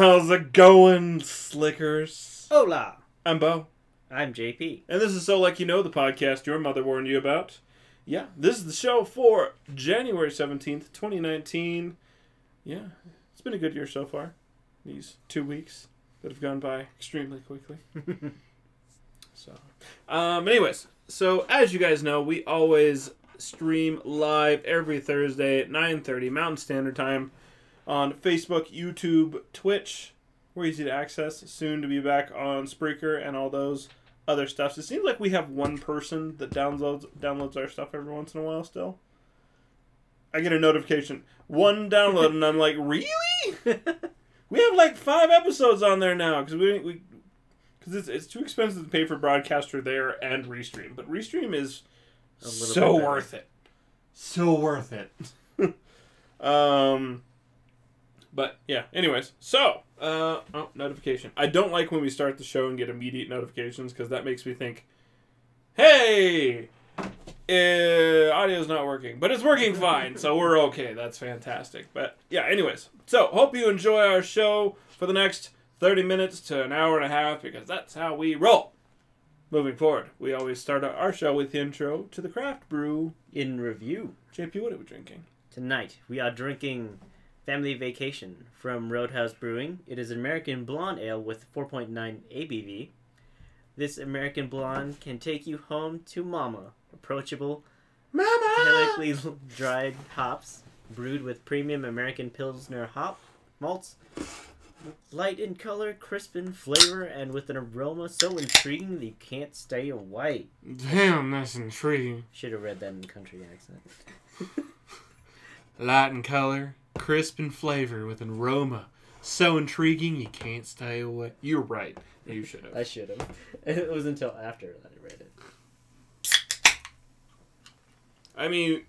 How's it going, Slickers? Hola! I'm Bo. I'm JP. And this is So Like You Know, the podcast your mother warned you about. Yeah, this is the show for January 17th, 2019. Yeah, it's been a good year so far. These 2 weeks that have gone by extremely quickly. Anyways, so as you guys know, we always stream live every Thursday at 9:30 Mountain Standard Time on Facebook, YouTube, Twitch. We're easy to access. Soon to be back on Spreaker and all those other stuff. It seems like we have one person that downloads our stuff every once in a while still. I get a notification. One download, and I'm like, really? We have like 5 episodes on there now because because it's too expensive to pay for broadcaster there and Restream. But Restream is so worth it. So worth it. But yeah, anyways, so notification. I don't like when we start the show and get immediate notifications because that makes me think, hey, audio's not working, but it's working fine, so we're okay. That's fantastic. But yeah, anyways, so hope you enjoy our show for the next 30 minutes to an hour and a half because that's how we roll. Moving forward, we always start our show with the intro to the craft brew. In review. JP, what are we drinking? Tonight, we are drinking Family Vacation from Roadhouse Brewing. It is an American blonde ale with 4.9 ABV. This American blonde can take you home to mama. Approachable, delicately dried hops, brewed with premium American Pilsner hop malts. Light in color, crisp in flavor, and with an aroma so intriguing that you can't stay away. Damn, that's intriguing. Should have read that in country accent. Light in color, crisp in flavor, with an aroma so intriguing you can't stay away. You're right. You should have. I should have. It was until after that I read it. I mean,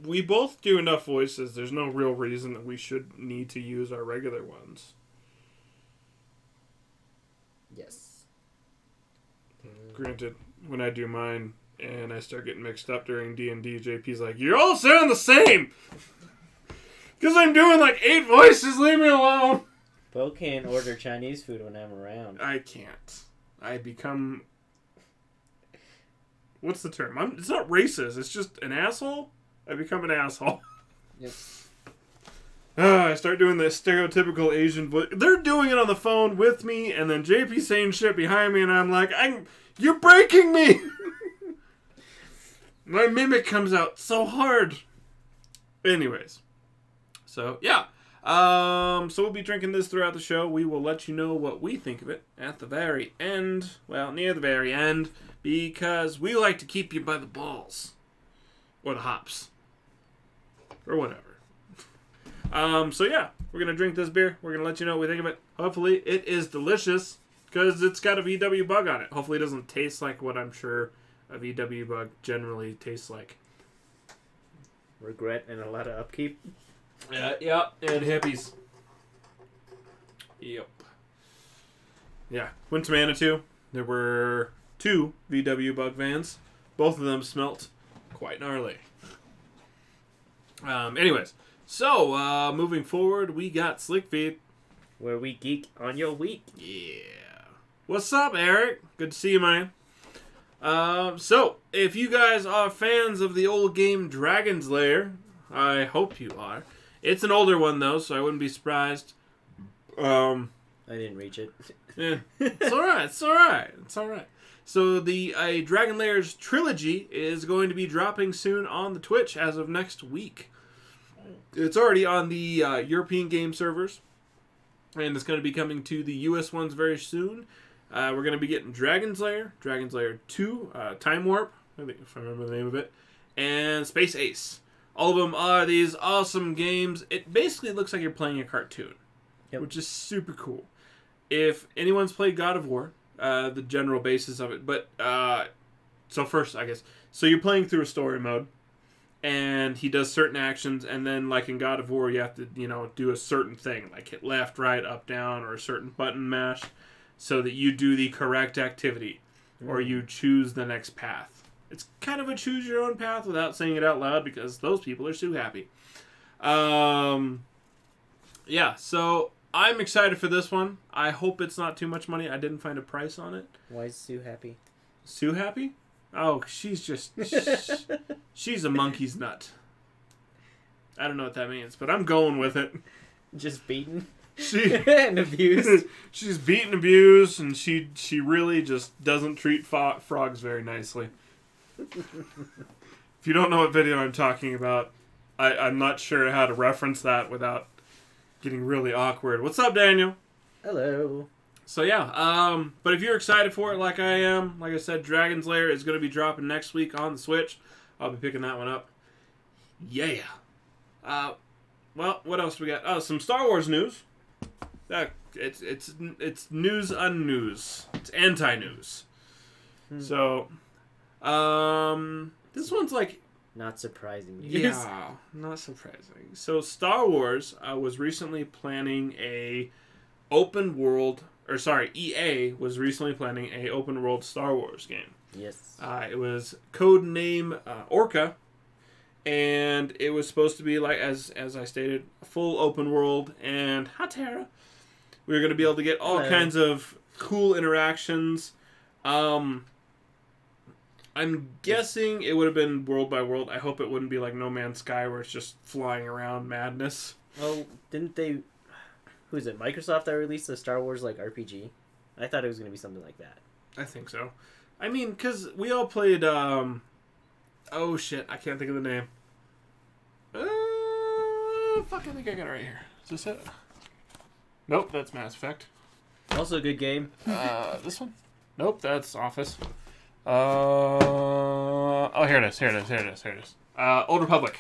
we both do enough voices. There's no real reason that we should need to use our regular ones. Yes. Granted, when I do mine and I start getting mixed up during D&D, JP's like, you all sound the same! Because I'm doing like 8 voices, leave me alone! Bo can't order Chinese food when I'm around. I can't. I become... What's the term? It's not racist, it's just an asshole? I become an asshole. Yep. I start doing the stereotypical Asian voice. They're doing it on the phone with me, and then JP saying shit behind me, and I'm like, you're breaking me! My mimic comes out so hard. Anyways. So, yeah. So we'll be drinking this throughout the show. We will let you know what we think of it at the very end. Well, near the very end. Because we like to keep you by the balls. Or the hops. Or whatever. So yeah, we're going to drink this beer. We're going to let you know what we think of it. Hopefully it is delicious. Because it's got a VW bug on it. Hopefully it doesn't taste like what I'm sure a VW bug generally tastes like. Regret and a lot of upkeep. Yeah, and hippies. Yep. Yeah, went to Manitou. There were 2 VW bug vans. Both of them smelt quite gnarly. Anyways, so moving forward, we got Slick Feed. Where we geek on your week. Yeah. What's up, Eric? Good to see you, man. So, if you guys are fans of the old game Dragon's Lair, I hope you are. It's an older one, though, so I wouldn't be surprised. I didn't reach it. Yeah. It's alright. So, the Dragon Lairs trilogy is going to be dropping soon on the Twitch as of next week. It's already on the European game servers, and it's going to be coming to the US ones very soon. We're going to be getting Dragon's Lair 2, Time Warp, I think if I remember the name of it, and Space Ace. All of them are these awesome games. It basically looks like you're playing a cartoon, which is super cool. If anyone's played God of War, the general basis of it, but so first, I guess, so you're playing through a story mode, and he does certain actions, and then like in God of War, you have to, do a certain thing, like hit left, right, up, down, or a certain button mash, so that you do the correct activity, or you choose the next path. It's kind of a choose your own path without saying it out loud because those people are too happy. Yeah, so I'm excited for this one. I hope it's not too much money. I didn't find a price on it. Why is Sue happy? Sue happy? Oh, she's just... she's a monkey's nut. I don't know what that means, but I'm going with it. Just beaten and abused. She's beaten, abused, and she really just doesn't treat frogs very nicely. If you don't know what video I'm talking about, I'm not sure how to reference that without getting really awkward. What's up, Daniel? Hello. So yeah, but if you're excited for it like I am, like I said, Dragon's Lair is going to be dropping next week on the Switch. I'll be picking that one up. Yeah. Well, what else we got? Oh, some Star Wars news. It's news unnews. It's anti-news. So, this one's like... Not surprising news. Yeah, not surprising. So Star Wars was recently planning a open world... Or sorry, EA was recently planning a open world Star Wars game. Yes. It was codename Orca. And it was supposed to be, like, as I stated, a full open world. And, Hatera, we were going to be able to get all kinds of cool interactions. I'm guessing it would have been world by world. I hope it wouldn't be like No Man's Sky where it's just flying around madness. Well, didn't they... Who is it? Microsoft that released the Star Wars, like, RPG? I thought it was going to be something like that. I think so. I mean, because we all played, oh, shit. I can't think of the name. Fuck, I think I got it right here. Is this it? Nope, that's Mass Effect. Also a good game. This one? Nope, that's Office. Oh, here it is. Old Republic.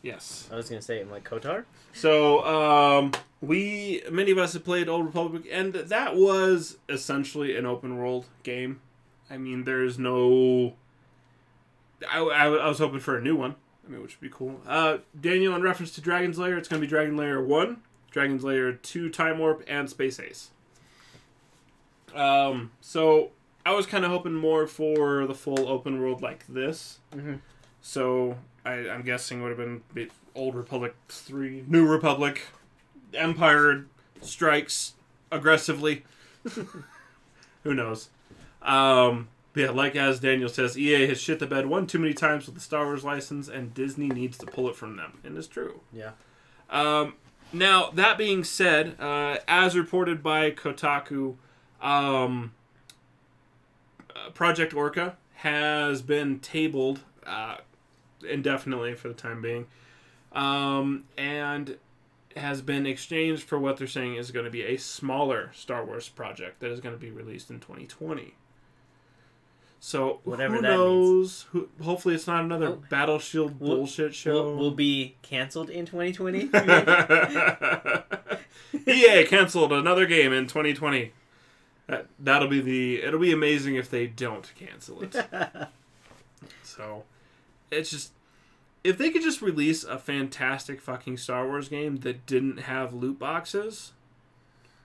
Yes. I was going to say, I'm like, KOTOR? So, many of us have played Old Republic, and that was essentially an open world game. I mean, there's no... I was hoping for a new one. I mean, which would be cool. Daniel, in reference to Dragon's Lair, it's going to be Dragon Lair 1, Dragon's Lair 2 Time Warp, and Space Ace. So, I was kind of hoping more for the full open world like this. Mm-hmm. So, I'm guessing it would have been Old Republic 3, New Republic, Empire strikes aggressively. Who knows? Yeah, like as Daniel says, EA has shit the bed one too many times with the Star Wars license, and Disney needs to pull it from them. And it's true. Yeah. Now, that being said, as reported by Kotaku, Project Orca has been tabled indefinitely for the time being, and has been exchanged for what they're saying is going to be a smaller Star Wars project that is going to be released in 2020. So, whatever who that knows? Hopefully it's not another Battle Shield bullshit show. Will be canceled in 2020? EA canceled another game in 2020. It'll be amazing if they don't cancel it. So, it's just... If they could just release a fantastic fucking Star Wars game that didn't have loot boxes,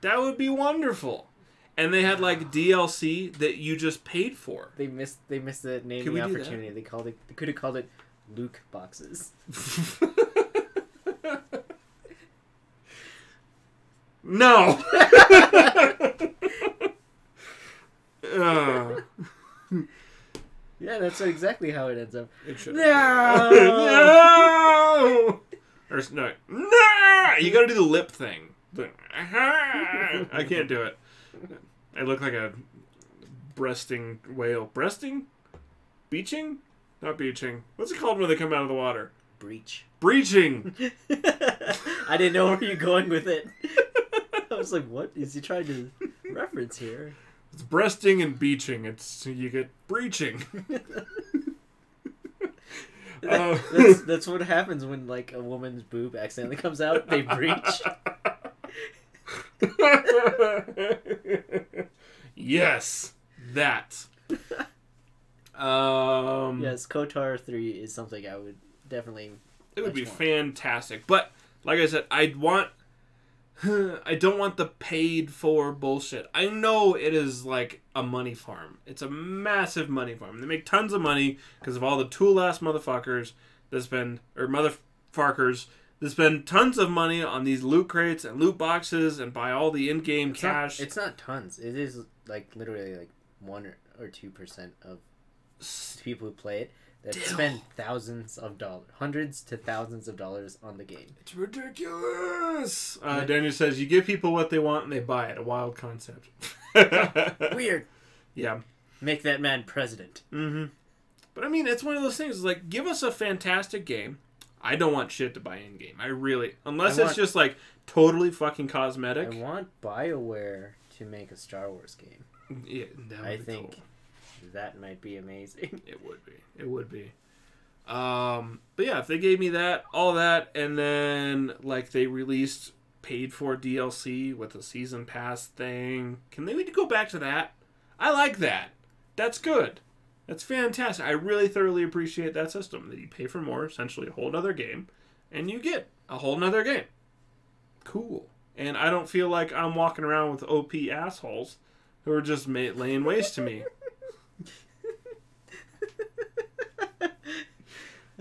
that would be wonderful. And they had like DLC that you just paid for. They missed the naming opportunity. They could have called it Luke boxes. No. Yeah, that's exactly how it ends up. It should. No. No. Or no. No. You got to do the lip thing. I can't do it. I look like a breasting whale. Breasting? Beaching? Not beaching. What's it called when they come out of the water? Breaching. I didn't know where you're going with it. I was like, what is he trying to reference here? It's breasting and beaching. You get breaching. That's what happens when like a woman's boob accidentally comes out. They breach. Yes, that. Yes, KOTOR 3 is something I would definitely. It would be fantastic, but like I said, I don't want the paid for bullshit. I know it is like a money farm. It's a massive money farm. They make tons of money because of all the tool ass motherfuckers motherfuckers to spend tons of money on these loot crates and loot boxes and buy all the in-game cash. It's not tons. It is like literally like 1 or 2% of people who play it that spend thousands of dollars, hundreds to thousands of dollars on the game. It's ridiculous. Daniel says you give people what they want and they buy it. A wild concept. Weird. Yeah. Make that man president. Mm-hmm. But I mean, it's one of those things. It's like, give us a fantastic game. I don't want shit to buy in game. Unless it's just like totally fucking cosmetic. I want BioWare to make a Star Wars game. Yeah, I think that might be amazing. It would be. But yeah, if they gave me that, all that, and then like they released paid for DLC with a season pass thing, can they go back to that? I like that. That's good. That's fantastic. I really thoroughly appreciate that system. That you pay for more, essentially a whole nother game, and you get a whole nother game. Cool. And I don't feel like I'm walking around with OP assholes who are just laying waste to me.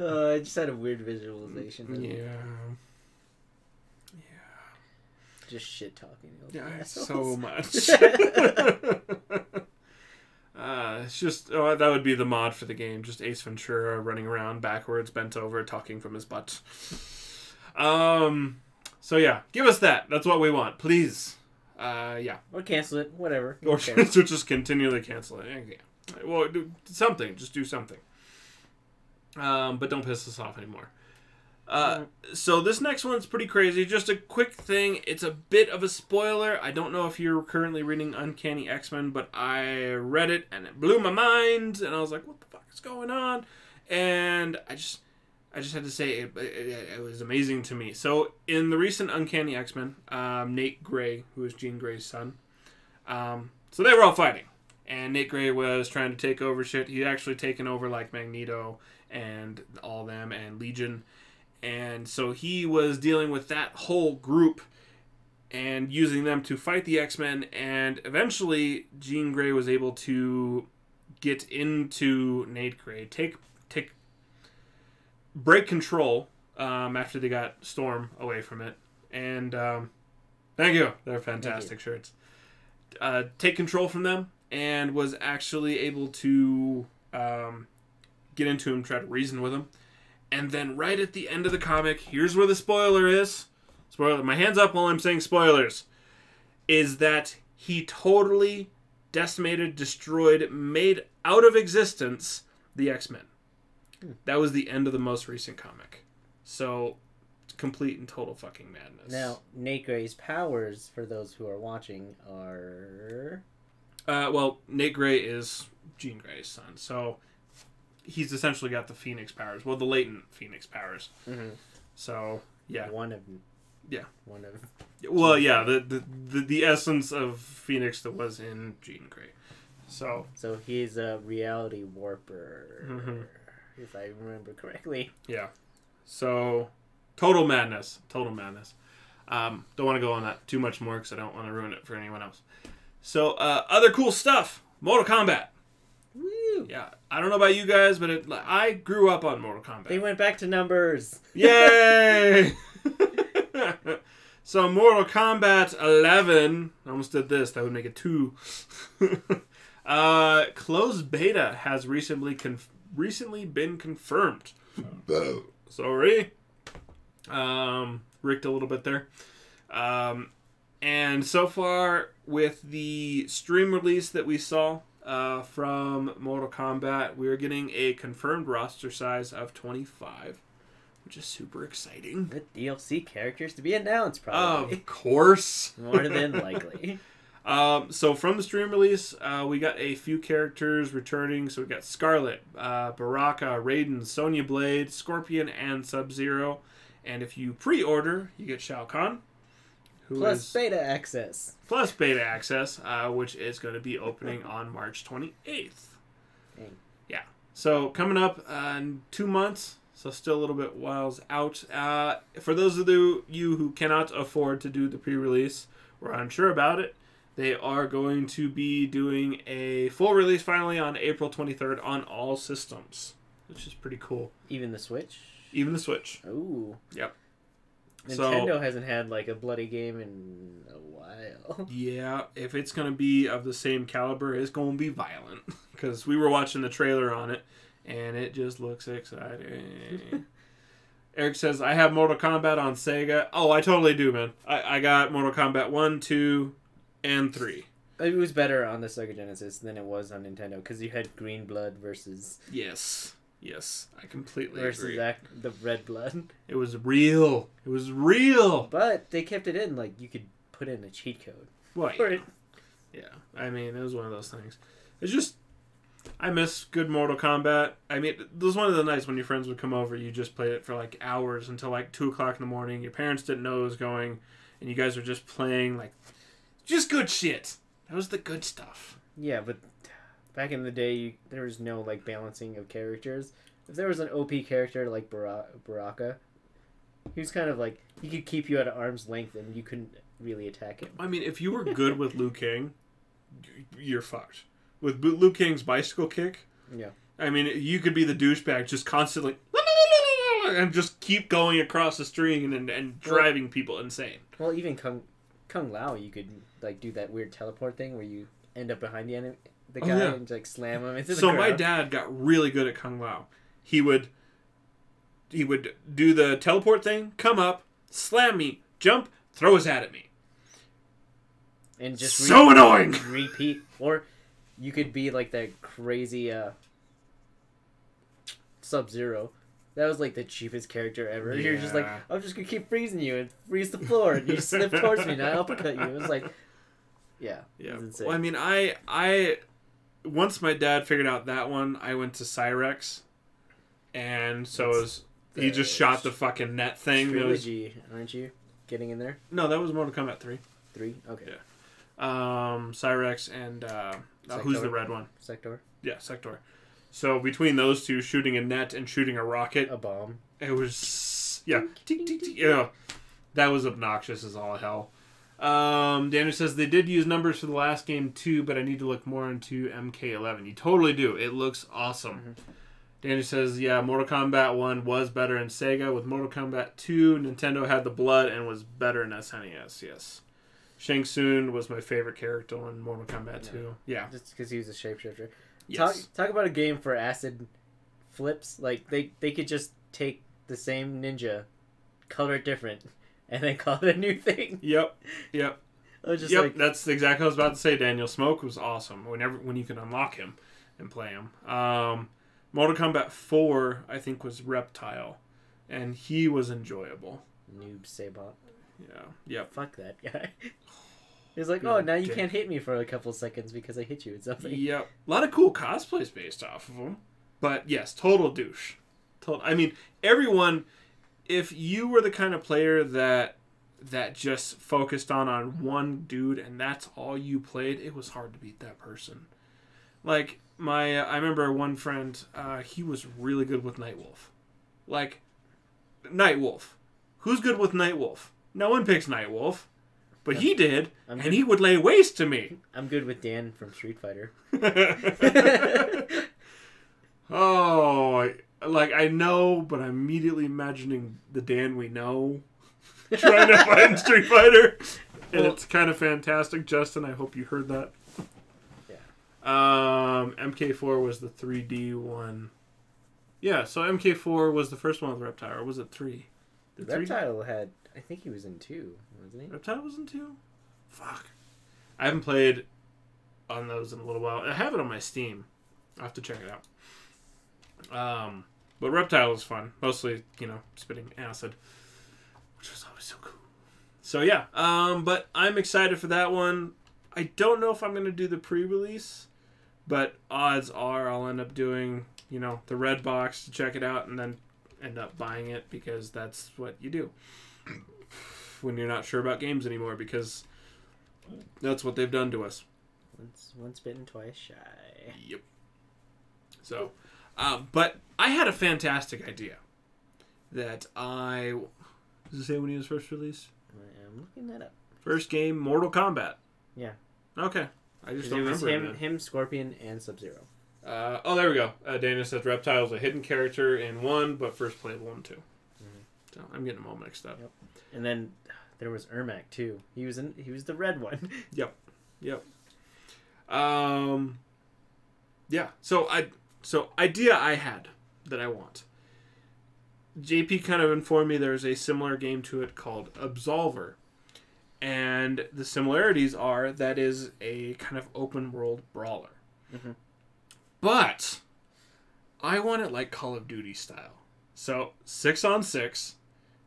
I just had a weird visualization. Yeah. Just shit talking. Yeah, so much. It's just that would be the mod for the game. Just Ace Ventura running around backwards, bent over, talking from his butt. So yeah, give us that. That's what we want, please. Yeah. Or cancel it, whatever. Or just continually cancel it. Yeah. Well, do something. Just do something. But don't piss us off anymore. So this next one's pretty crazy. Just a quick thing. It's a bit of a spoiler. I don't know if you're currently reading Uncanny X-Men, but I read it and it blew my mind. And I was like, what the fuck is going on? And I just had to say it was amazing to me. So in the recent Uncanny X-Men, Nate Gray, who is Jean Grey's son, so they were all fighting. And Nate Gray was trying to take over shit. He'd actually taken over like Magneto and all them and Legion. And so he was dealing with that whole group and using them to fight the X-Men. And eventually, Jean Grey was able to get into Nate Gray, break control after they got Storm away from it. And thank you. They're fantastic shirts. Take control from them and was actually able to get into him, try to reason with him. And then right at the end of the comic, here's where the spoiler is. Spoiler, my hands up while I'm saying spoilers. Is that he totally decimated, destroyed, made out of existence the X-Men. That was the end of the most recent comic. So, complete and total fucking madness. Now, Nate Gray's powers, for those who are watching, are... well, Nate Gray is Jean Grey's son, so... He's essentially got the Phoenix powers. Well, the latent Phoenix powers. Mm-hmm. So, yeah. One of... Well, yeah, the essence of Phoenix that was in Jean Grey. So he's a reality warper, if I remember correctly. Yeah. So, total madness. Don't want to go on that too much more because I don't want to ruin it for anyone else. So, other cool stuff. Mortal Kombat. Woo! Yeah, I don't know about you guys, but I grew up on Mortal Kombat. They went back to numbers. Yay! So Mortal Kombat 11, I almost did this, that would make it 2. Closed beta has recently been confirmed. Sorry. Ricked a little bit there. And so far, with the stream release that we saw, from Mortal Kombat, we are getting a confirmed roster size of 25, which is super exciting. The DLC characters to be announced, probably. Of course. More than likely. So from the stream release, we got a few characters returning. So we got Scarlet, Baraka, Raiden, Sonya Blade, Scorpion, and Sub-Zero. And if you pre-order, you get Shao Kahn. Plus beta access. Which is going to be opening on March 28th. Dang. Yeah. So coming up in 2 months, so still a little bit whiles out. For those of you who cannot afford to do the pre-release or are unsure about it, they are going to be doing a full release finally on April 23rd on all systems, which is pretty cool. Even the Switch? Even the Switch. Ooh. Yep. Nintendo hasn't had like a bloody game in a while. Yeah, if it's going to be of the same caliber, it's going to be violent. Because we were watching the trailer on it, and it just looks exciting. Eric says, I have Mortal Kombat on Sega. Oh, I totally do, man. I got Mortal Kombat 1, 2, and 3. It was better on the Sega Genesis than it was on Nintendo, because you had Green Blood versus... Yes, I completely versus agree. the Red Blood. It was real. It was real. But they kept it in, like, you could put in a cheat code. Well, For it. yeah. I mean, it was one of those things. It's just... I miss good Mortal Kombat. I mean, it was one of the nights when your friends would come over, you just played it for like hours until like 2 o'clock in the morning. Your parents didn't know it was going, and you guys were just playing like just good shit. That was the good stuff. Yeah, but back in the day, there was no like balancing of characters. If there was an OP character like Baraka, he was kind of like, he could keep you at arm's length and you couldn't really attack him. I mean, if you were good with Liu Kang, you're fucked. With Liu Kang's bicycle kick, yeah. I mean, you could be the douchebag just constantly and just keep going across the string and driving people insane. Well, even Kung Lao, you could like do that weird teleport thing where you end up behind the guy and like slam him into the ground. My dad got really good at Kung Lao. He would do the teleport thing, come up, slam me, jump, throw his hat at me. And just so annoying. Repeat. Or you could be like that crazy Sub-Zero. That was like the cheapest character ever. Yeah. You're just like, I'm just gonna keep freezing you and freeze the floor, and you slip towards me and I uppercut you. It was like, yeah. It was insane. Well, I mean, I once my dad figured out that one, I went to Cyrex, and so he just shot the fucking net thing. Trilogy, aren't you getting in there? No, that was Mortal Kombat 3. 3? Okay. Yeah. Cyrex and who's the red one? Sector. Yeah, Sector. So between those two, shooting a net and shooting a rocket, a bomb. It was that was obnoxious as all hell. Daniel says they did use numbers for the last game too, but I need to look more into MK11. You totally do. It looks awesome. Mm-hmm. Daniel says, yeah, Mortal Kombat 1 was better in Sega. With Mortal Kombat 2, Nintendo had the blood and was better in SNES. Yes. Shang Tsung was my favorite character in Mortal Kombat 2. Yeah. Just because he was a shapeshifter. Yes. Talk about a game for acid flips. Like, they could just take the same ninja, color it different, and then call it a new thing. Yep. That's exactly what I was about to say, Daniel. Smoke was awesome when you could unlock him and play him. Mortal Kombat 4, I think, was Reptile, and he was enjoyable. Noob Sabot. Yeah. Yep. Fuck that guy. He's like, oh, now you can't hit me for a couple seconds because I hit you with something. Yep. A lot of cool cosplays based off of him. But yes, total douche. I mean, everyone, if you were the kind of player that just focused on one dude and that's all you played, it was hard to beat that person. Like, I remember one friend, he was really good with Nightwolf. Like, Nightwolf. Who's good with Nightwolf? No one picks Nightwolf. But he did, and he would lay waste to me. I'm good with Dan from Street Fighter. I know, but I'm immediately imagining the Dan we know trying to fight in Street Fighter. And it's kind of fantastic, Justin. I hope you heard that. Yeah. MK4 was the 3D one. Yeah, so MK4 was the first one with Reptile, or was it 3? Reptile had... I think he was in 2, wasn't he? Reptile was in 2? Fuck. I haven't played on those in a little while. I have it on my Steam. I'll have to check it out. But Reptile was fun. Mostly, spitting acid. Which was always so cool. So yeah. But I'm excited for that one. I don't know if I'm going to do the pre-release. But odds are I'll end up doing, the red box to check it out. And then end up buying it because that's what you do when you're not sure about games anymore, because that's what they've done to us. Once bitten, twice shy. Yep. So, but I had a fantastic idea that does it say when he was first released? I am looking that up. First game, Mortal Kombat. Yeah. Okay. I just don't remember it. Him, Scorpion, and Sub-Zero. There we go. Dana says Reptile is a hidden character in 1, but first playable in 2. Mm-hmm. So I'm getting them all mixed up. Yep. And then there was Ermac too. He was the red one. Yep. Yeah. So idea I had that I want. JP kind of informed me there's a similar game to it called Absolver. And the similarities are that is a kind of open world brawler. Mm-hmm. But I want it like Call of Duty style. So 6-on-6.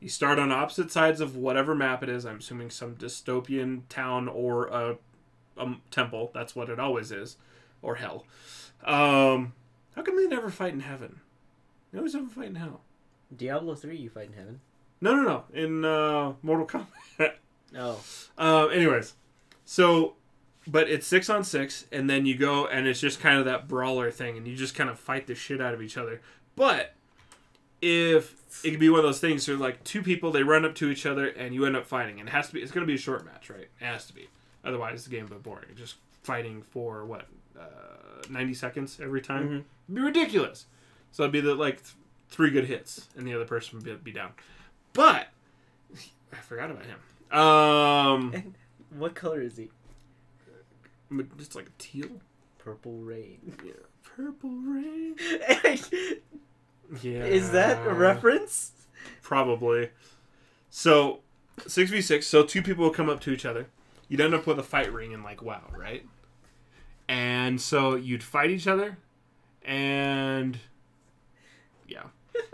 You start on opposite sides of whatever map it is. I'm assuming some dystopian town or a temple. That's what it always is. Or hell. How come they never fight in heaven? They always have a fight in hell. Diablo 3, you fight in heaven. No. In Mortal Kombat. Oh. Anyways. So, but it's 6-on-6, and then you go, and it's just kind of that brawler thing, and you just kind of fight the shit out of each other. But if it could be one of those things where like two people, they run up to each other, and you end up fighting, and it's going to be a short match, right? It has to be. Otherwise, the game would be boring. Just fighting for 90 seconds every time. Mm-hmm. It'd be ridiculous. So it'd be the 3 good hits, and the other person would be down. But I forgot about him. And what color is he? Just like a teal. Purple rain. Yeah, purple rain. Yeah. Is that a reference? Probably. So 6v6. So 2 people will come up to each other. You'd end up with a fight ring in WoW, right? And so you'd fight each other, and yeah.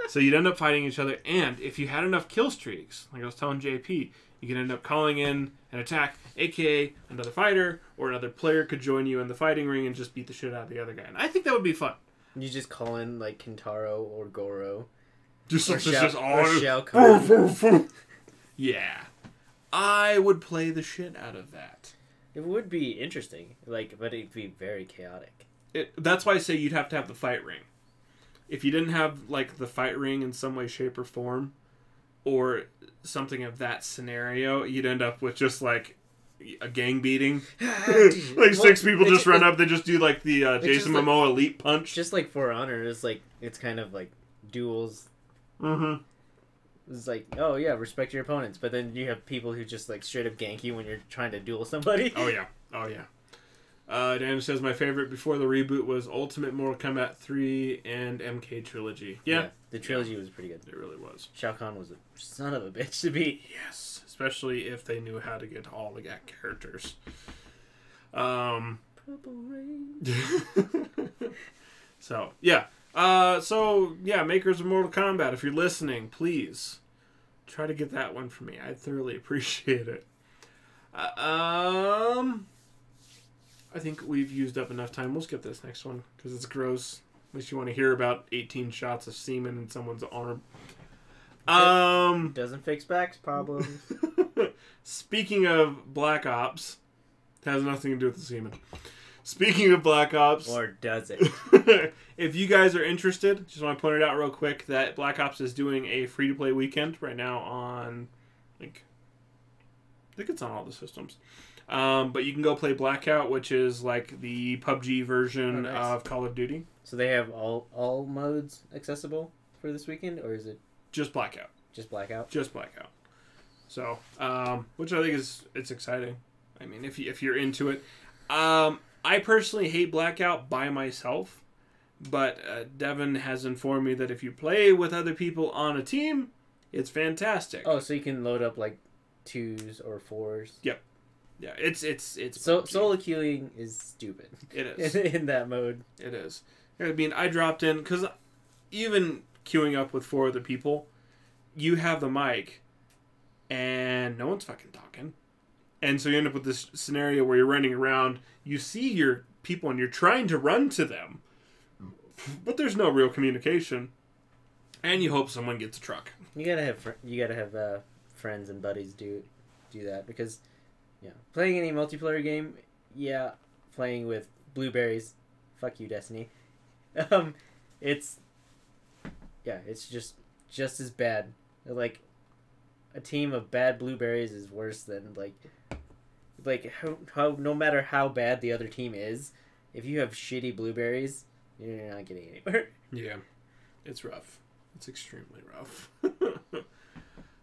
So you'd end up fighting each other, and if you had enough kill streaks, like I was telling JP, you could end up calling in an attack, aka another fighter or another player could join you in the fighting ring and just beat the shit out of the other guy. And I think that would be fun. You just call in Kintaro or Goro. Just Shao Kahn. Yeah. I would play the shit out of that. It would be interesting, but it'd be very chaotic. That's why I say you'd have to have the fight ring. If you didn't have the fight ring in some way, shape, or form, or something of that scenario, you'd end up with just a gang beating. 6 people just run up. They just do the Jason Momoa elite punch. Just For Honor, it's kind of duels. Mm-hmm. It's oh yeah, respect your opponents, but then you have people who just straight up gank you when you're trying to duel somebody. Oh yeah. Dan says my favorite before the reboot was Ultimate Mortal Kombat 3 and MK Trilogy. Yeah. The trilogy was pretty good. It really was. Shao Kahn was a son of a bitch to beat. Yes, especially if they knew how to get all the characters. Purple Rain. So, yeah. Makers of Mortal Kombat, if you're listening, please try to get that one for me. I'd thoroughly appreciate it. I think we've used up enough time. We'll skip this next one because it's gross. Unless you want to hear about 18 shots of semen in someone's arm. Doesn't fix back problems. Speaking of Black Ops, it has nothing to do with the semen. Speaking of Black Ops... Or does it? If you guys are interested, just want to point it out real quick that Black Ops is doing a free-to-play weekend right now on... I think it's on all the systems. But you can go play Blackout, which is the PUBG version of Call of Duty. So they have all modes accessible for this weekend, or is it... Just Blackout. Just Blackout? Just Blackout. So, which I think it's exciting. I mean, if you're into it. I personally hate Blackout by myself, but Devin has informed me that if you play with other people on a team, it's fantastic. Oh, so you can load up 2s or 4s. Yep. Yeah, it's solo queuing is stupid. It is. In that mode. It is. I mean, I dropped in because even queuing up with 4 other people, you have the mic, and no one's fucking talking. And so you end up with this scenario where you're running around, you see your people, and you're trying to run to them, but there's no real communication, and you hope someone gets a truck. You gotta have friends and buddies do that because, playing any multiplayer game, playing with blueberries, fuck you, Destiny. It's just as bad. A team of bad blueberries is worse than how no matter how bad the other team is, if you have shitty blueberries, you're not getting anywhere. Yeah, it's rough. It's extremely rough.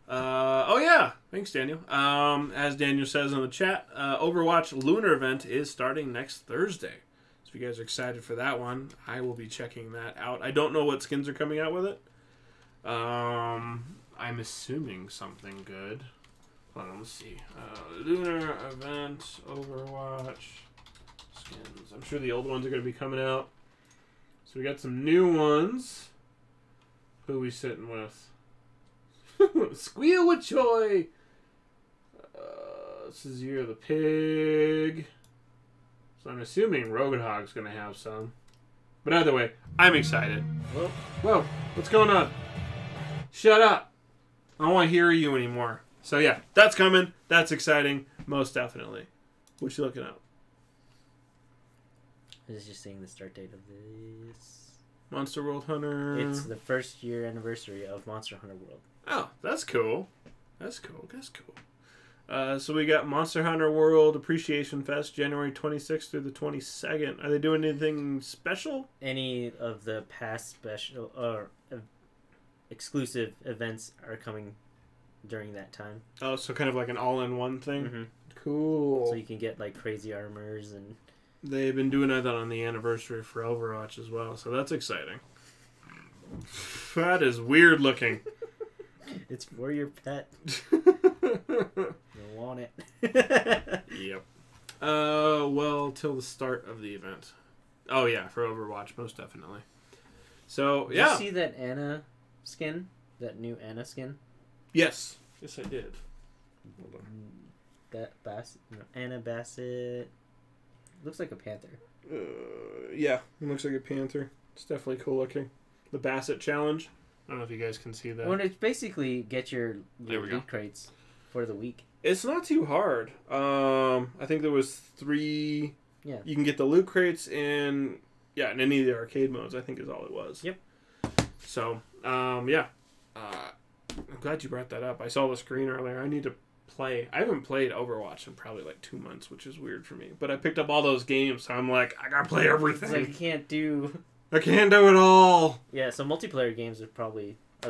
Oh yeah, thanks Daniel. As Daniel says in the chat, Overwatch Lunar event is starting next Thursday. So if you guys are excited for that one, I will be checking that out. I don't know what skins are coming out with it. I'm assuming something good. Hold on, let's see. Lunar event, Overwatch skins. I'm sure the old ones are going to be coming out. So we got some new ones. Who are we sitting with? Squeal with Choi. This is Year of the Pig. So I'm assuming Roadhog's going to have some. But either way, I'm excited. Whoa, what's going on? Shut up. I don't want to hear you anymore. So yeah, that's coming. That's exciting. Most definitely. What you looking at? I was just saying the start date of this. Monster World Hunter. It's the 1st year anniversary of Monster Hunter World. Oh, that's cool. That's cool. That's cool. So we got Monster Hunter World Appreciation Fest, January 26th through the 22nd. Are they doing anything special? Any of the past special or exclusive events are coming during that time. Oh, so kind of like an all-in-one thing? Mm-hmm. Cool. So you can get like crazy armors and... They've been doing that on the anniversary for Overwatch as well, so that's exciting. That is weird looking. It's for your pet. You'll want it. Yep. Well, till the start of the event. Oh yeah, for Overwatch, most definitely. So Did yeah. you see that Anna skin? That new Anna skin? Yes. Yes, I did. Hold on. That Bassett, Anna Bassett. Looks like a panther. Yeah, it looks like a panther. It's definitely cool looking. The Bassett challenge. I don't know if you guys can see that. Well, it's basically get your There we go. loot crates for the week. It's not too hard. I think there was 3. Yeah. You can get the loot crates in any of the arcade modes. I think is all it was. Yep. So yeah. I'm glad you brought that up. I saw the screen earlier. I need to play. I haven't played Overwatch in probably like 2 months, which is weird for me. But I picked up all those games, so I'm like, I gotta play everything. It's like you can't do... I can't do it all. Yeah, so multiplayer games are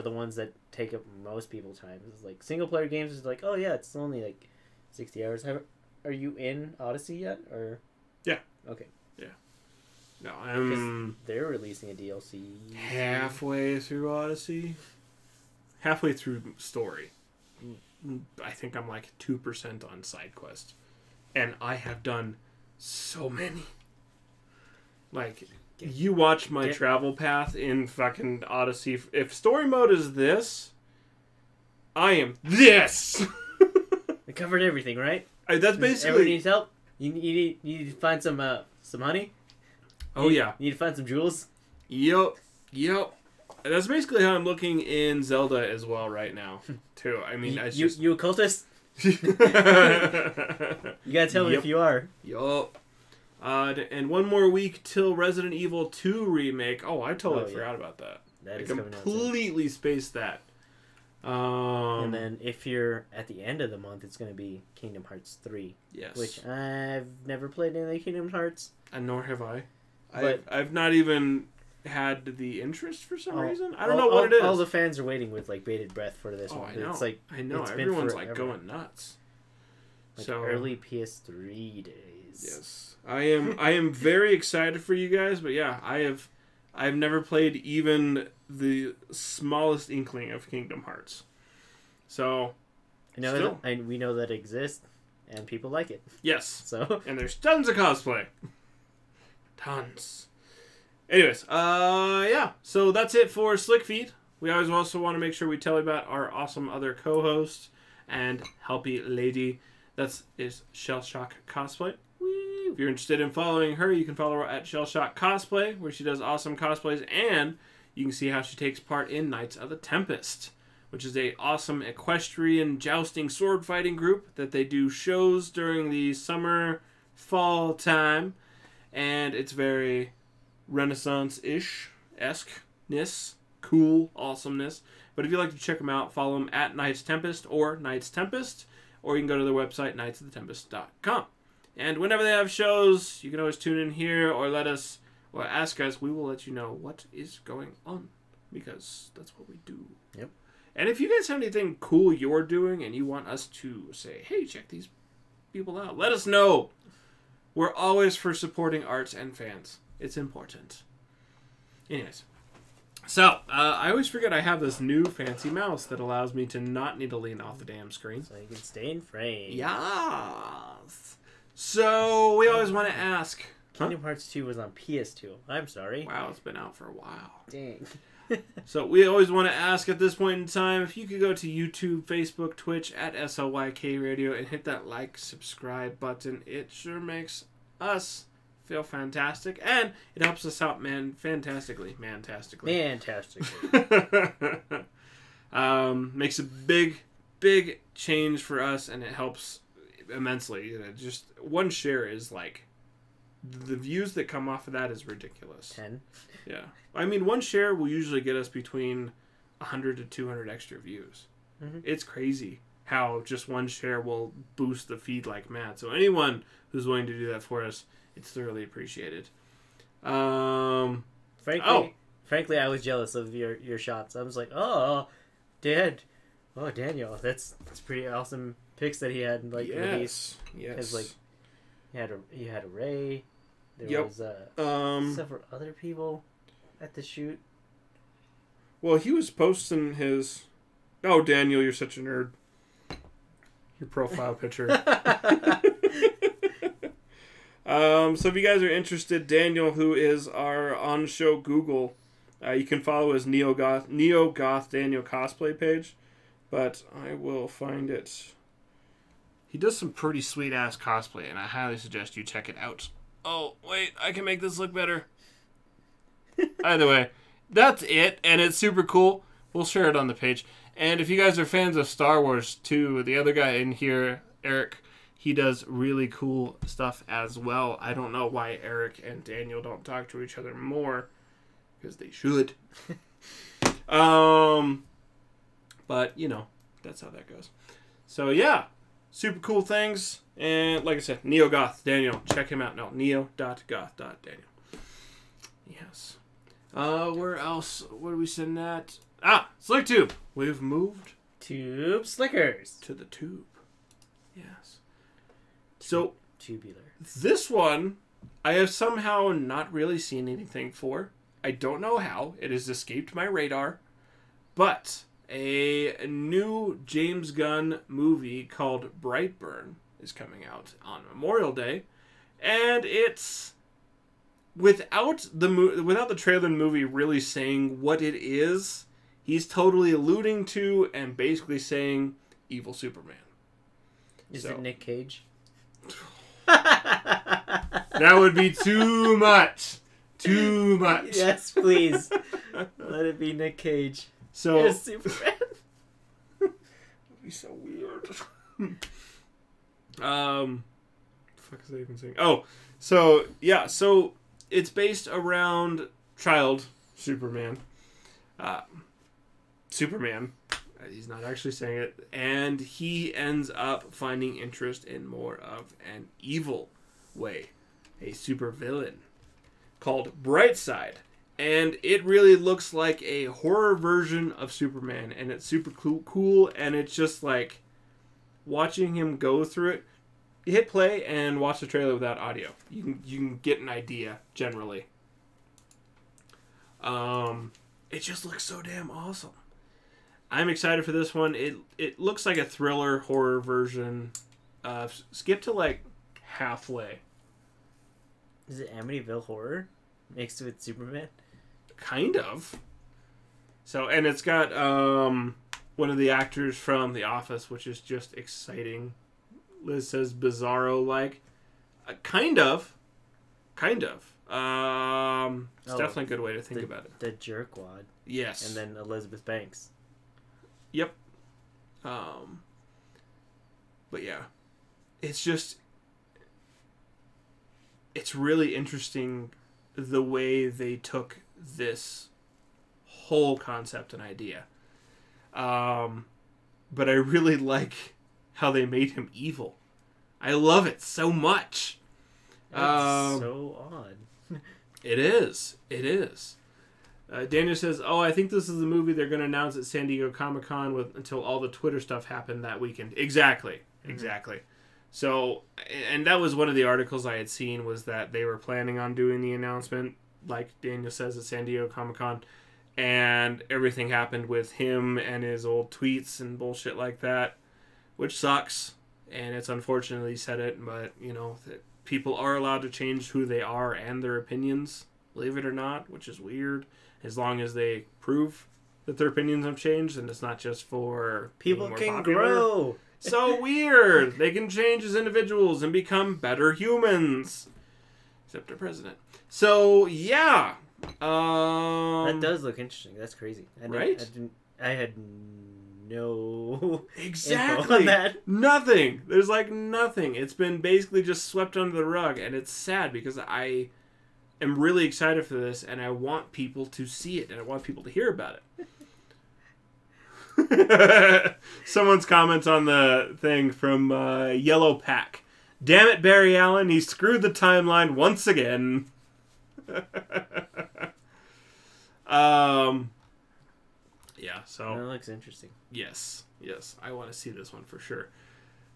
the ones that take up most people's time. It's like single player games is like, oh yeah, it's only like 60 hours. Are you in Odyssey yet, or? Yeah. Okay. Yeah. No, I'm they're releasing a DLC. halfway through Odyssey. Halfway through story. I think I'm like 2% on side quest, and I have done so many. Like, you watch my travel path in fucking Odyssey. If story mode is this, I am this. They covered everything, right? That's basically. Everyone needs help. You need to find some honey. Oh yeah. You need to find some jewels. Yep. That's basically how I'm looking in Zelda as well right now, too. I mean, you a cultist? You gotta tell me if you are. Yup. And one more week till Resident Evil 2 remake. Oh, I totally forgot about that. That I is coming out soon. completely spaced that. And then if you're at the end of the month, it's going to be Kingdom Hearts 3. Yes. Which I've never played any of the Kingdom Hearts. And nor have I. But I've not even had the interest for some reason. I don't know what it is. All the fans are waiting with like bated breath for this one. I know. It's like, I know. it's been Everyone's forever. like going nuts. Like so early PS3 days. Yes. I am very excited for you guys, but yeah, I've never played even the smallest inkling of Kingdom Hearts. So we know that it exists and people like it. Yes. So and there's tons of cosplay. Tons. Anyways, yeah. So that's it for Slick Feet. We always also want to make sure we tell you about our awesome other co-host and helpy lady. Is Shell Shock Cosplay. Woo. If you're interested in following her, you can follow her at Shell Shock Cosplay, where she does awesome cosplays, and you can see how she takes part in Knights of the Tempest, which is a awesome equestrian jousting sword fighting group that they do shows during the summer, fall time, and it's very Renaissance-ish, esque-ness, cool awesomeness. But if you'd like to check them out, follow them at Knights Tempest or Knights Tempest, or you can go to their website, knightsoftetempest.com. And whenever they have shows, you can always tune in here or ask us. We will let you know what is going on, because that's what we do. Yep. And if you guys have anything cool you're doing and you want us to say, hey, check these people out, let us know. We're always for supporting arts and fans. It's important. Anyways. So, I always forget I have this new fancy mouse that allows me to not need to lean off the damn screen. So you can stay in frame. Yes. So, we always want to ask... Kingdom Hearts 2 was on PS2. I'm sorry. Wow, it's been out for a while. Dang. So, we always want to ask at this point in time, if you could go to YouTube, Facebook, Twitch, at SLYK Radio, and hit that like, subscribe button. It sure makes us feel fantastic, and it helps us out, fantastically. Makes a big change for us, and it helps immensely. Just one share is like, the views that come off of that is ridiculous. 10. Yeah. I mean, one share will usually get us between 100 to 200 extra views. Mm-hmm. It's crazy how just one share will boost the feed like mad. So anyone who's willing to do that for us, it's thoroughly appreciated. Frankly, I was jealous of your shots. I was like, Daniel, that's pretty awesome pics that he had released. Yes. Because he had a Ray. There was several other people at the shoot. Well, he was posting his. Oh, Daniel, you're such a nerd. Your profile picture. So if you guys are interested, Daniel, who is our on-show Google, you can follow his Neo Goth Daniel cosplay page, but I will find it. He does some pretty sweet-ass cosplay, and I highly suggest you check it out. Oh, wait, I can make this look better. Either way, that's it, and it's super cool. We'll share it on the page. And if you guys are fans of Star Wars, too, the other guy in here, Eric, he does really cool stuff as well. I don't know why Eric and Daniel don't talk to each other more, because they should. But, that's how that goes. So, yeah. Super cool things. And like I said, NeoGoth Daniel. Check him out. No, neo.goth.daniel. Yes. Where else? What are we sitting at? SlickTube. We've moved Tube Slickers. to the tube. Yes. So, tubular. This one, I have somehow not really seen anything for. I don't know how. It has escaped my radar. But a new James Gunn movie called Brightburn is coming out on Memorial Day, and it's without the trailer and movie really saying what it is. He's totally alluding to and basically saying evil Superman. Is it Nick Cage? That would be too much. Too much. Yes, please. Let it be Nick Cage. So as Superman. That'd be so weird. The fuck is I even saying? Oh, so yeah, so it's based around child Superman. He's not actually saying it, and he ends up finding interest in more of an evil way, a supervillain called Brightside. And it really looks like a horror version of Superman, and it's super cool, and it's just like watching him go through it. You hit play and watch the trailer without audio. You can get an idea generally. It just looks so damn awesome. I'm excited for this one. It looks like a thriller horror version. Skip to like halfway. Is it Amityville Horror mixed with Superman? Kind of. So, and it's got one of the actors from The Office, which is just exciting. Liz says Bizarro-like. Kind of. It's definitely a good way to think about it. The jerkwad. Yes. And then Elizabeth Banks. Yep. But yeah. It's really interesting the way they took this whole concept and idea. But I really like how they made him evil. I love it so much. It's so odd. It is. Daniel says, "Oh, I think this is the movie they're going to announce at San Diego Comic-Con until all the Twitter stuff happened that weekend." Exactly. So, and that was one of the articles I had seen, was that they were planning on doing the announcement, like Daniel says, at San Diego Comic-Con, and everything happened with him and his old tweets and bullshit like that, which sucks, and it's unfortunate he said it, but, you know, people are allowed to change who they are and their opinions, believe it or not, which is weird, as long as they prove that their opinions have changed, and it's not just for people can grow. So weird. They can change as individuals and become better humans. Except our president. So, yeah. That does look interesting. That's crazy. Right? I had no exactly info on that. Nothing. There's like nothing. It's been basically just swept under the rug, and it's sad because I am really excited for this, and I want people to see it, and I want people to hear about it. Someone's comments on the thing from Yellow Pack. Damn it, Barry Allen, he screwed the timeline once again. Yeah, so that looks interesting. Yes, I want to see this one for sure.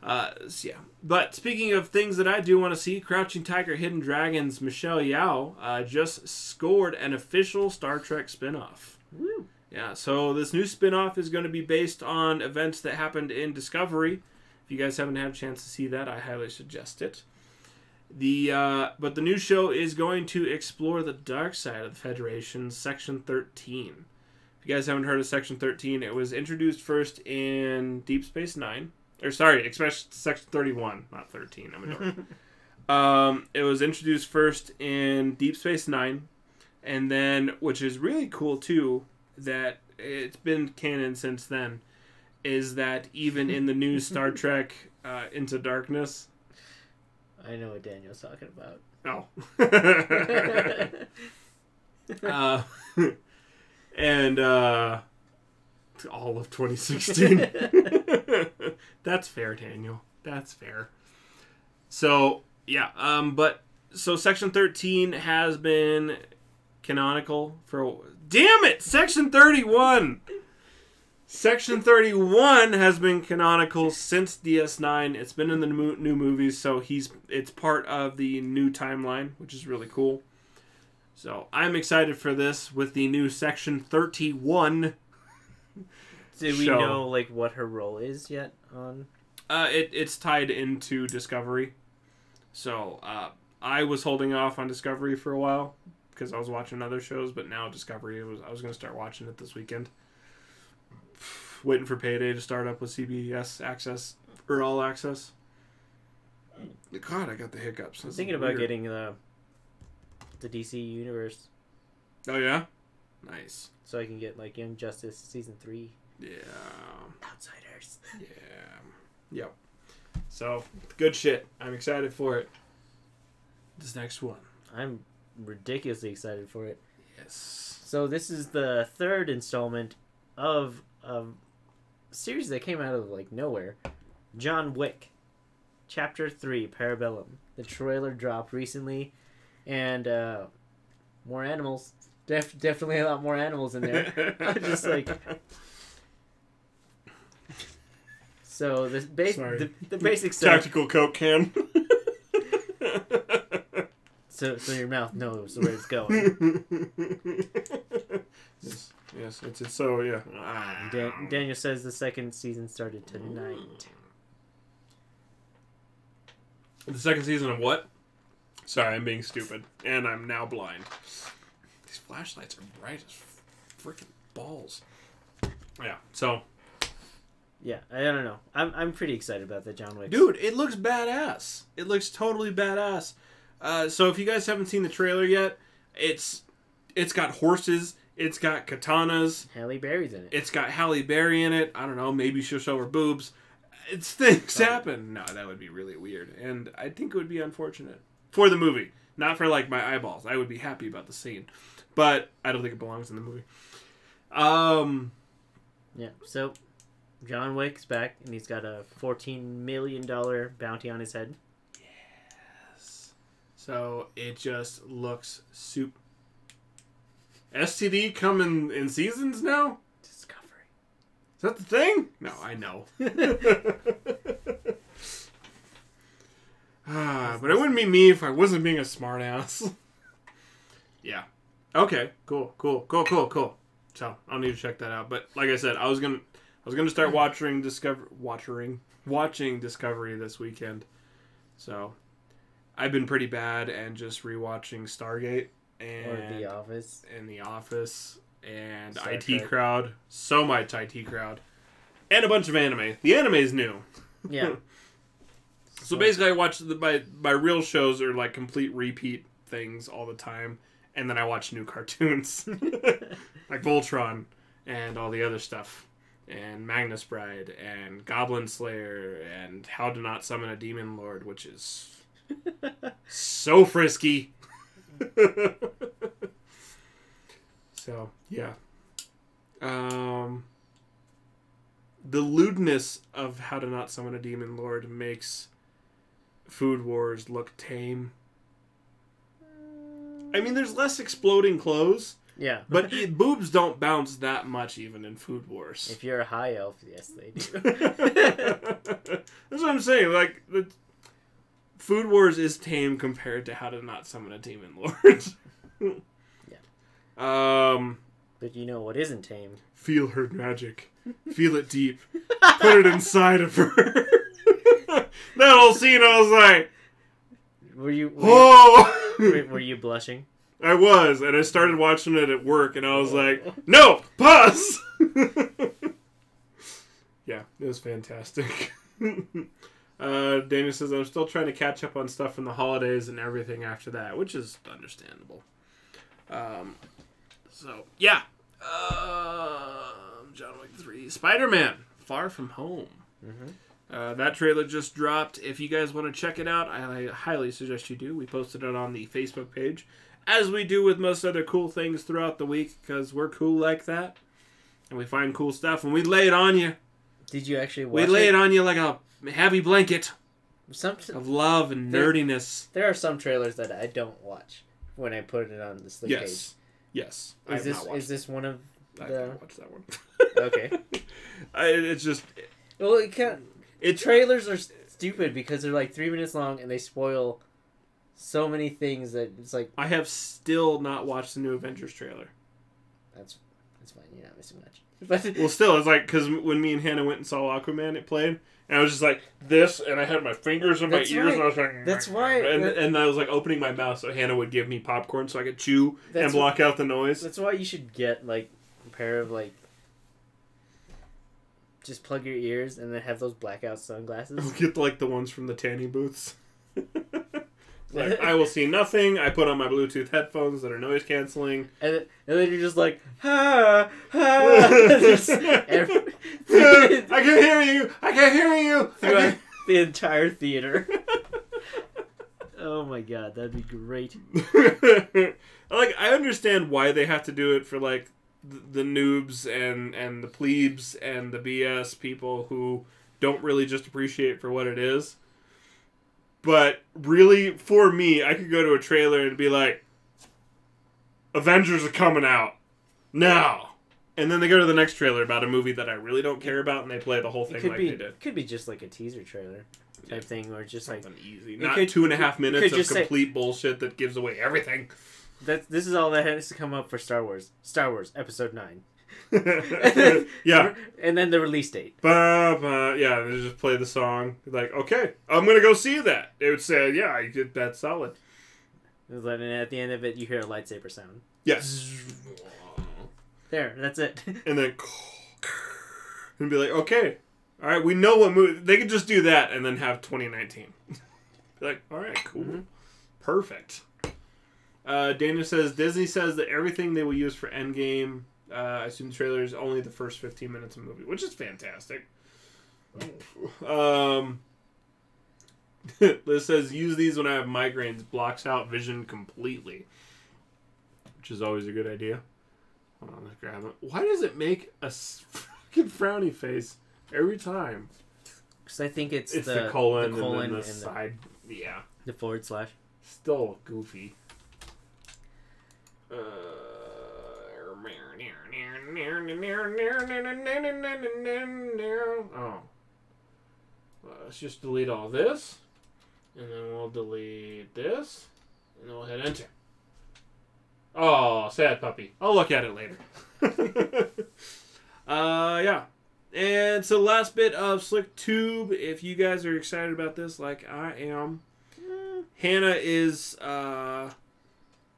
So yeah, but speaking of things that I do want to see, Crouching Tiger, Hidden Dragons, Michelle Yeoh just scored an official Star Trek spinoff. Woo. Yeah, so this new spinoff is going to be based on events that happened in Discovery. If you guys haven't had a chance to see that, I highly suggest it. But the new show is going to explore the dark side of the Federation's Section 13. If you guys haven't heard of Section 13, it was introduced first in Deep Space Nine. Or sorry, Section 31, not 13. I'm a dork. It was introduced first in Deep Space Nine, and then, which is really cool too, that it's been canon since then, is that even in the new Star Trek Into Darkness... I know what Daniel's talking about. Oh. And all of 2016. That's fair, Daniel. That's fair. So, yeah. So Section 13 has been canonical for... Damn it! Section 31! Section 31 has been canonical since DS9. It's been in the new movies, so it's part of the new timeline, which is really cool. So I'm excited for this with the new Section 31. Do we know like what her role is yet on? It's tied into Discovery. So I was holding off on Discovery for a while because I was watching other shows, but now Discovery I was going to start watching it this weekend. Waiting for Payday to start up with CBS Access or All Access. God, I got the hiccups. I'm thinking about getting the DC Universe. Oh yeah, nice. So I can get like Young Justice season 3. Yeah. Outsiders. Yeah. Yep. So good shit. I'm excited for it. This next one. I'm ridiculously excited for it. Yes. So this is the third installment of a series that came out of like nowhere. John Wick, Chapter 3, Parabellum. The trailer dropped recently, and more animals. Definitely a lot more animals in there. Just like. So the basic stuff. Tactical Coke can. So your mouth knows where it's going. Yes, it's so yeah. Daniel says the second season started tonight. The second season of what? Sorry, I'm being stupid, and I'm now blind. These flashlights are bright as freaking balls. Yeah, so. Yeah, I don't know. I'm pretty excited about the John Wick. Dude, it looks badass. It looks totally badass. So if you guys haven't seen the trailer yet, it's got horses. It's got katanas. Halle Berry's in it. It's got Halle Berry in it. I don't know. Maybe she'll show her boobs. Things happen. No, that would be really weird. And I think it would be unfortunate. For the movie. Not for, like, my eyeballs. I would be happy about the scene. But I don't think it belongs in the movie. Yeah, so John Wick's back, and he's got a $14 million bounty on his head. Yes. So it just looks super... STD come in seasons now? Discovery. Is that the thing? No, I know. But it wouldn't be me if I wasn't being a smartass. Yeah. Okay. Cool. So I'll need to check that out. But like I said, I was gonna start watching Discovery this weekend. So I've been pretty bad and just rewatching Stargate and The Office and Star IT Trek. Crowd. So much IT Crowd. And a bunch of anime. The anime is new. Yeah. So basically, I watch my real shows are like complete repeat things all the time, and then I watch new cartoons like Voltron and all the other stuff, and Magnus Bride and Goblin Slayer and How to Not Summon a Demon Lord, which is so frisky. So yeah, the lewdness of How to Not Summon a Demon Lord makes Food Wars look tame. I mean, there's less exploding clothes. Yeah. But boobs don't bounce that much even in Food Wars. If you're a high elf, yes, they do. That's what I'm saying. Like, the Food Wars is tame compared to How to Not Summon a Demon Lord. Yeah. But you know what isn't tame? Feel her magic. Feel it deep. Put it inside of her. That whole scene, I was like, Were you blushing? I was, and I started watching it at work, and I was like, no, pause! Yeah, it was fantastic. Dana says, I'm still trying to catch up on stuff from the holidays and everything after that, which is understandable. So, yeah. John Wick 3. Spider-Man, Far From Home. Mm-hmm. That trailer just dropped. If you guys want to check it out, I highly suggest you do. We posted it on the Facebook page, as we do with most other cool things throughout the week, because we're cool like that, and we find cool stuff, and we lay it on you. Did you actually watch it? We lay it on you like a heavy blanket of love and nerdiness. There are some trailers that I don't watch when I put it on the sleep page. Yes. Is this one of the... I haven't watched that one. Okay. It's just... Well, trailers are stupid because they're like 3 minutes long and they spoil so many things that it's like... I have still not watched the new Avengers trailer. That's fine. You're not missing much. Well, still, it's like, because when me and Hannah went and saw Aquaman, it played, and I was just like, this, and I had my fingers in my ears, and I was like... That's why... And I was like opening my mouth so Hannah would give me popcorn so I could chew and block out the noise. That's why you should get, like, a pair of, like... Just plug your ears and then have those blackout sunglasses. I'll get, like, the ones from the tanning booths. Like, I will see nothing. I put on my Bluetooth headphones that are noise canceling. And then you're just like, ha, ha. I can hear you. I can hear you. The entire theater. Oh my god, that'd be great. Like, I understand why they have to do it for, like, the noobs and the plebes and the BS people who don't really just appreciate it for what it is. But really, for me, I could go to a trailer and be like, Avengers are coming out now. And then they go to the next trailer about a movie that I really don't care about, and they play the whole thing like they did. It could be just like a teaser trailer type thing, or just something like... easy. Not 2.5 minutes of complete bullshit that gives away everything. This is all that has to come up for Star Wars. Star Wars, Episode 9. Yeah. And then the release date. Yeah, they just play the song. Like, okay, I'm going to go see that. They would say, yeah, you did that solid. And at the end of it, you hear a lightsaber sound. Yes. There, that's it. And then... And be like, okay, all right, we know what movie... They could just do that and then have 2019. Be like, all right, cool. Mm-hmm. Perfect. Daniel says, Disney says that everything they will use for Endgame... I assume the trailer is only the first 15 minutes of the movie, which is fantastic. Liz says, use these when I have migraines. Blocks out vision completely. Which is always a good idea. Hold on, let's grab it. Why does it make a fucking frowny face every time? Because I think it's the colon and then the side. Yeah. The /. Still goofy. Oh. Let's just delete all this. And then we'll delete this. And then we'll hit enter. Oh, sad puppy. I'll look at it later. Yeah. And so last bit of Slick Tube. If you guys are excited about this like I am. Hannah is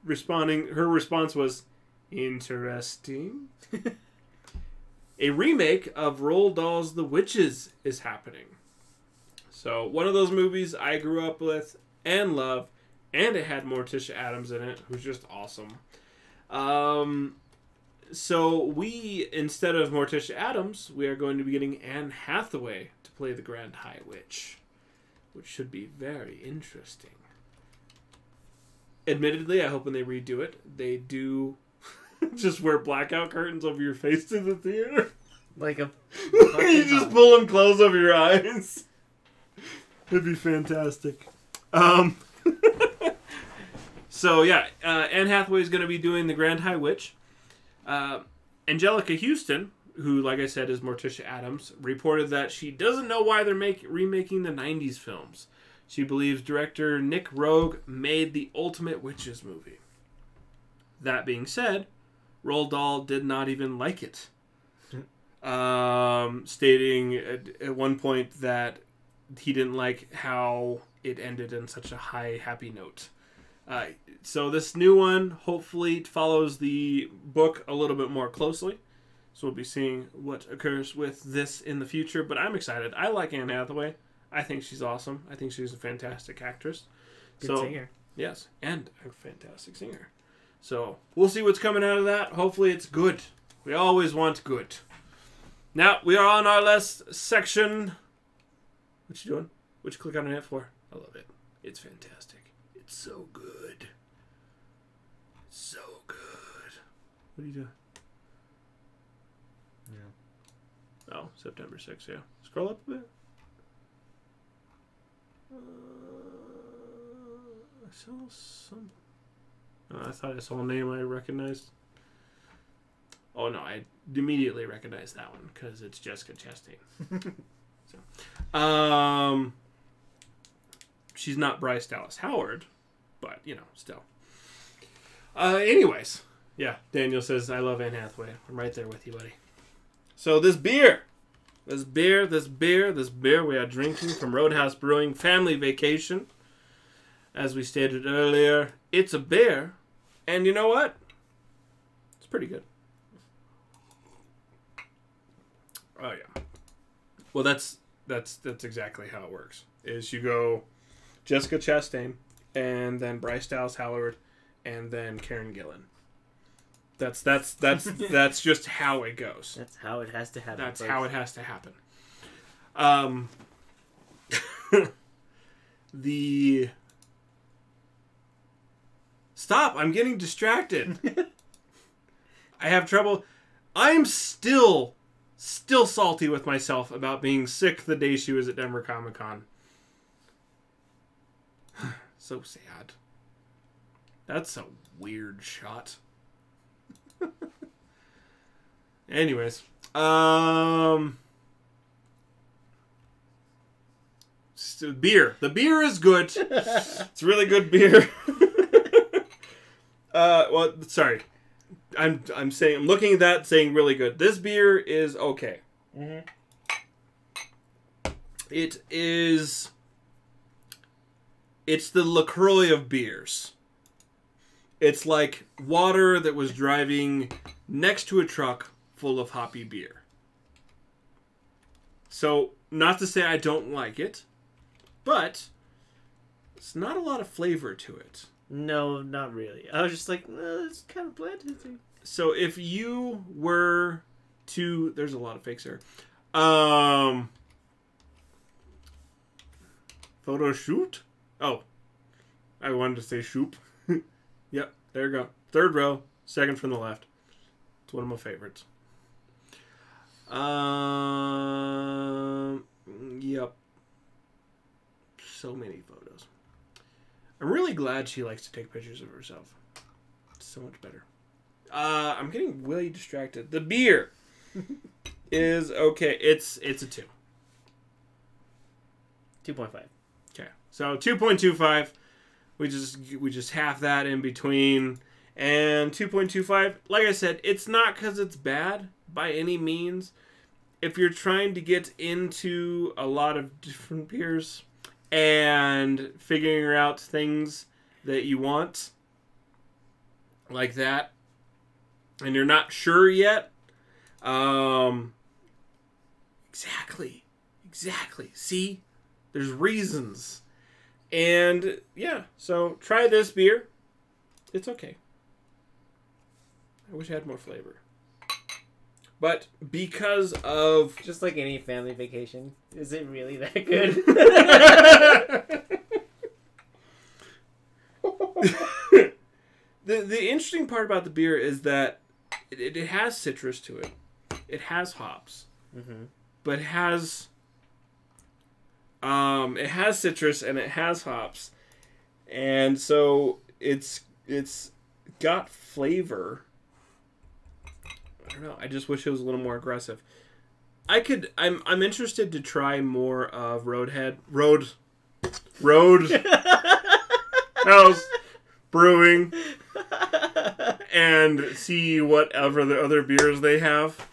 responding. Her response was, interesting. A remake of Roald Dahl's The Witches is happening. So one of those movies I grew up with and love, and it had Morticia Addams in it, who's just awesome. So we, instead of Morticia Addams, we are going to be getting Anne Hathaway to play the Grand High Witch, which should be very interesting. Admittedly, I hope when they redo it, they do just wear blackout curtains over your face to the theater. Like a... You just pull them close over your eyes. It'd be fantastic. So, yeah, Anne Hathaway is going to be doing the Grand High Witch. Angelica Houston, who, like I said, is Morticia Addams, reported that she doesn't know why they're remaking the 90s films. She believes director Nick Rogue made the ultimate witches movie. That being said, Roald Dahl did not even like it. Stating at one point that he didn't like how it ended in such a high, happy note. So this new one hopefully follows the book a little bit more closely. So we'll be seeing what occurs with this in the future. But I'm excited. I like Anne Hathaway. I think she's awesome. I think she's a fantastic actress. Good singer. Yes, and a fantastic singer. So we'll see what's coming out of that. Hopefully it's good. We always want good. Now, we are on our last section. What you doing? What you click on it for? I love it. It's fantastic. It's so good. So good. What are you doing? Yeah. Oh, September 6th, yeah. Scroll up a bit. I saw some... I thought I saw a name I recognized. Oh, no, I immediately recognized that one because it's Jessica Chastain. So, she's not Bryce Dallas Howard, but, you know, still. Anyways, yeah, Daniel says, I love Anne Hathaway. I'm right there with you, buddy. So this beer we are drinking from Roadhouse Brewing Family Vacation. As we stated earlier, it's a beer, and you know what? It's pretty good. Oh yeah. Well, that's exactly how it works. Is you go Jessica Chastain, and then Bryce Dallas Howard, and then Karen Gillan. That's just how it goes. That's how it has to happen. That's how it has to happen. Stop! I'm getting distracted. I have trouble. I'm still salty with myself about being sick the day she was at Denver Comic Con. So sad. That's a weird shot. Anyways, so beer. The beer is good. It's really good beer. Well, sorry. I'm looking at that saying really good. This beer is okay. Mm-hmm. It's the LaCroix of beers. It's like water that was driving next to a truck full of hoppy beer. So, not to say I don't like it, but it's not a lot of flavor to it. No, not really. I was just like, it's kind of bland. So, if you were to... There's a lot of fakes here. Photo shoot? Oh. I wanted to say shoop. Yep, there you go. Third row, second from the left. It's one of my favorites. Yep. So many photos. I'm really glad she likes to take pictures of herself. It's so much better. I'm getting way distracted. The beer is okay. It's a 2. 2.5. Okay, so 2.25. We just half that in between, and 2.25. Like I said, it's not because it's bad by any means. If you're trying to get into a lot of different beers and figuring out things that you want like that, and you're not sure yet, exactly. See, there's reasons, and yeah. So try this beer. It's okay. I wish it had more flavor. But because of... Just like any family vacation, is it really that good? The interesting part about the beer is that it has citrus to it. It has hops. Mm-hmm. But it has citrus and it has hops. And so it's got flavor. I don't know. I just wish it was a little more aggressive. I'm interested to try more of Road House Brewing and see whatever the other beers they have.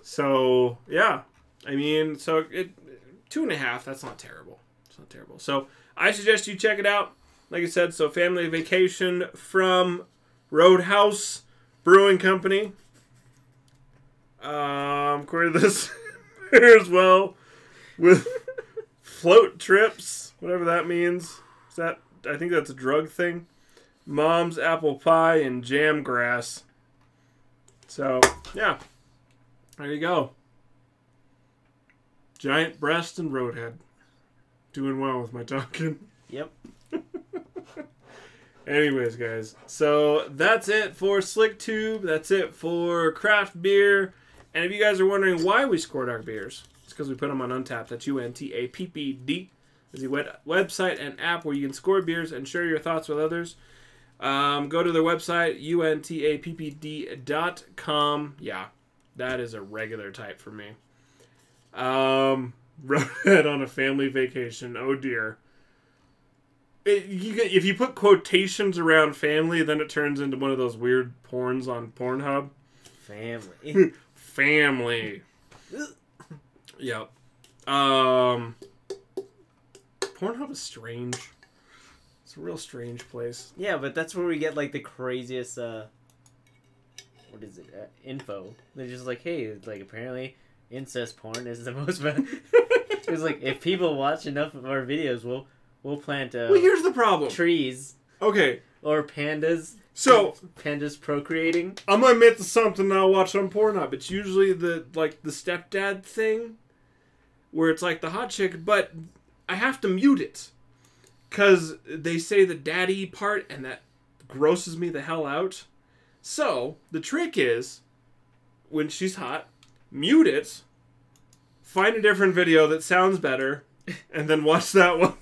So yeah, I mean, so 2.5. That's not terrible. It's not terrible. So I suggest you check it out. Like I said, so Family Vacation from Roadhouse Brewing Company. Query this here as well with float trips, whatever that means. Is that, I think that's a drug thing. Mom's apple pie and jam grass. So yeah, there you go. Giant breast and roadhead. Doing well with my talking. Yep. Anyways, guys, so that's it for Slick Tube. That's it for craft beer. And if you guys are wondering why we scored our beers, it's because we put them on Untappd. That's UNTAPPD. It's a website and app where you can score beers and share your thoughts with others. Go to their website, untappd.com. Yeah, that is a regular type for me. Roadhead on a family vacation. Oh, dear. If you put quotations around family, then it turns into one of those weird porns on Pornhub. Family. Family. Yep. Pornhub is strange. It's a real strange place. Yeah, but that's where we get like the craziest what is it? Info. They're just like, hey, like apparently incest porn is the most it's like if people watch enough of our videos, we'll plant well, here's the problem. Trees. Okay. Or pandas. So pandas procreating. I'm gonna admit to something I'll watch on Pornhub. It's usually the stepdad thing, where it's like the hot chick, but I have to mute it because they say the daddy part, and that grosses me the hell out. So the trick is, when she's hot, mute it, find a different video that sounds better, and then watch that one.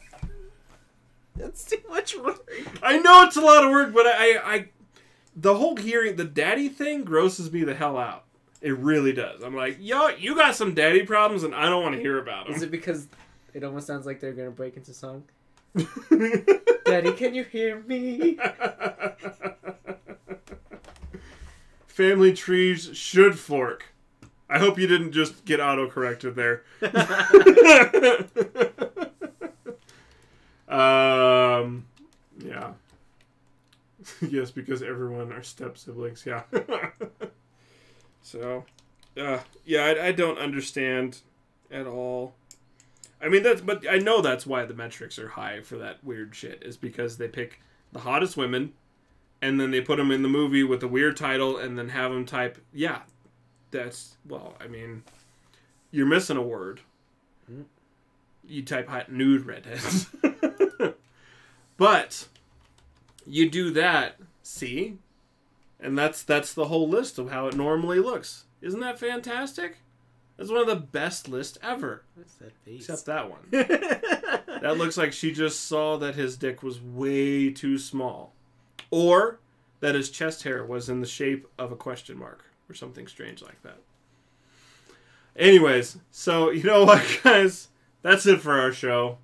That's too much work. I know it's a lot of work, but I the whole hearing the daddy thing grosses me the hell out. It really does. I'm like, yo, you got some daddy problems, and I don't want to hear about them. Is it because it almost sounds like they're gonna break into song? Daddy, can you hear me? Family trees should fork. I hope you didn't just get auto-corrected there. Yeah. Yes, because everyone are step siblings. Yeah. So, yeah, I don't understand at all. I mean, but I know that's why the metrics are high for that weird shit, is because they pick the hottest women, and then they put them in the movie with a weird title, and then have them type, yeah, that's, well, I mean, you're missing a word. Mm-hmm. You type hot nude redheads. But you do that, see? And that's the whole list of how it normally looks. Isn't that fantastic? That's one of the best lists ever. What's that face? Except that one. That looks like she just saw that his dick was way too small. Or that his chest hair was in the shape of a question mark or something strange like that. Anyways, so you know what, guys? That's it for our show.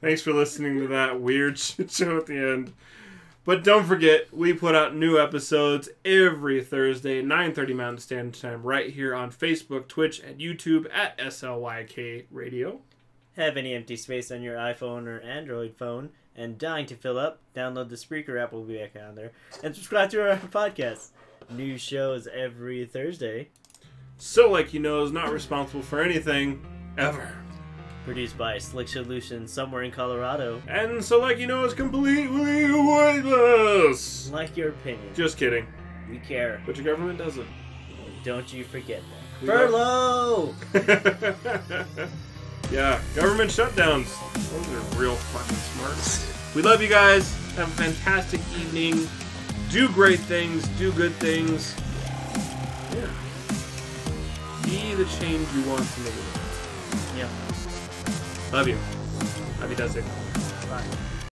Thanks for listening to that weird shit show at the end. But don't forget, we put out new episodes every Thursday, 9:30 Mountain Standard Time, right here on Facebook, Twitch, and YouTube at SLYK Radio. Have any empty space on your iPhone or Android phone and dying to fill up? Download the Spreaker app, will be back on there, and subscribe to our podcast. New shows every Thursday. So Like You Know is not responsible for anything, ever. Produced by Slick Solutions somewhere in Colorado. And So Like You Know is completely weightless. Like your opinion. Just kidding. We care. But your government doesn't. Don't you forget that. We Furlough! Yeah, government shutdowns. Those are real fucking smart. We love you guys. Have a fantastic evening. Do great things. Do good things. Yeah. Be the change you want in the world. Yep. Love you. Love you, Dusty. Bye.